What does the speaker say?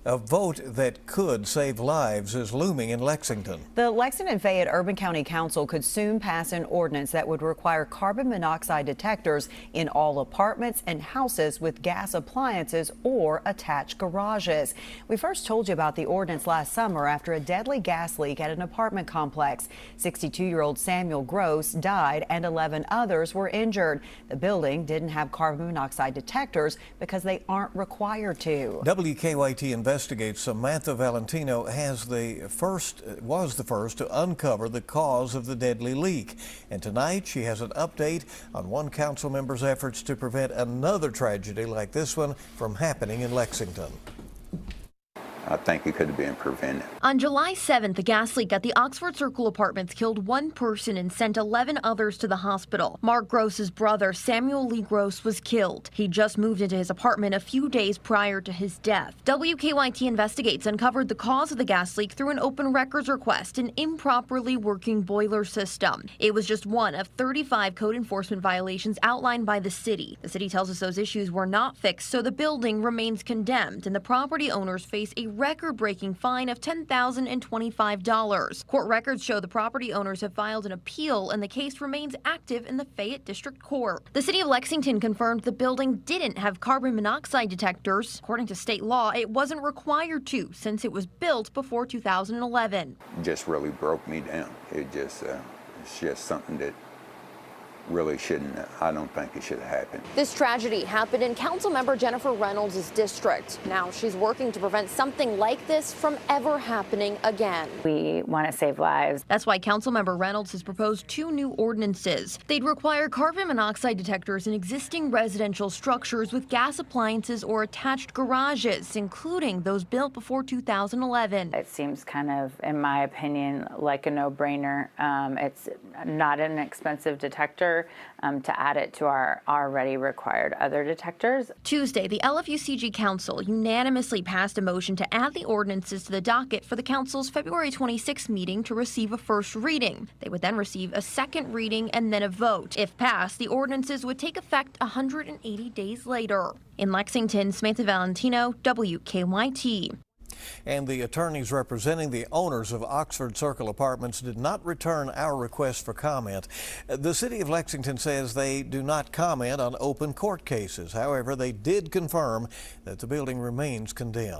A vote that could save lives is looming in Lexington. The Lexington and Fayette Urban County Council could soon pass an ordinance that would require carbon monoxide detectors in all apartments and houses with gas appliances or attached garages. We first told you about the ordinance last summer after a deadly gas leak at an apartment complex. 62-year-old Samuel Gross died and 11 others were injured. The building didn't have carbon monoxide detectors because they aren't required to. WKYT investigates Samantha Valentino was the first to uncover the cause of the deadly leak. And tonight she has an update on one council member's efforts to prevent another tragedy like this one from happening in Lexington. I think it could have been prevented. On July 7th, a gas leak at the Oxford Circle Apartments killed one person and sent 11 others to the hospital. Mark Gross's brother, Samuel Lee Gross, was killed. He just moved into his apartment a few days prior to his death. WKYT Investigates uncovered the cause of the gas leak through an open records request, an improperly working boiler system. It was just one of 35 code enforcement violations outlined by the city. The city tells us those issues were not fixed, so the building remains condemned, and the property owners face a record-breaking fine of $10,025. Court records show the property owners have filed an appeal, and the case remains active in the Fayette District Court. The city of Lexington confirmed the building didn't have carbon monoxide detectors. According to state law, it wasn't required to since it was built before 2011. It just really broke me down. It's just something that really I don't think it should have happened. This tragedy happened in Councilmember Jennifer Reynolds' district. Now she's working to prevent something like this from ever happening again. We want to save lives. That's why Councilmember Reynolds has proposed two new ordinances. They'd require carbon monoxide detectors in existing residential structures with gas appliances or attached garages, including those built before 2011. It seems kind of, in my opinion, like a no-brainer. It's not an expensive detector. To add it to our already required other detectors. Tuesday, the LFUCG Council unanimously passed a motion to add the ordinances to the docket for the Council's February 26th meeting to receive a first reading. They would then receive a second reading and then a vote. If passed, the ordinances would take effect 180 days later. In Lexington, Samantha Valentino, WKYT. And the attorneys representing the owners of Oxford Circle Apartments did not return our request for comment. The city of Lexington says they do not comment on open court cases. However, they did confirm that the building remains condemned.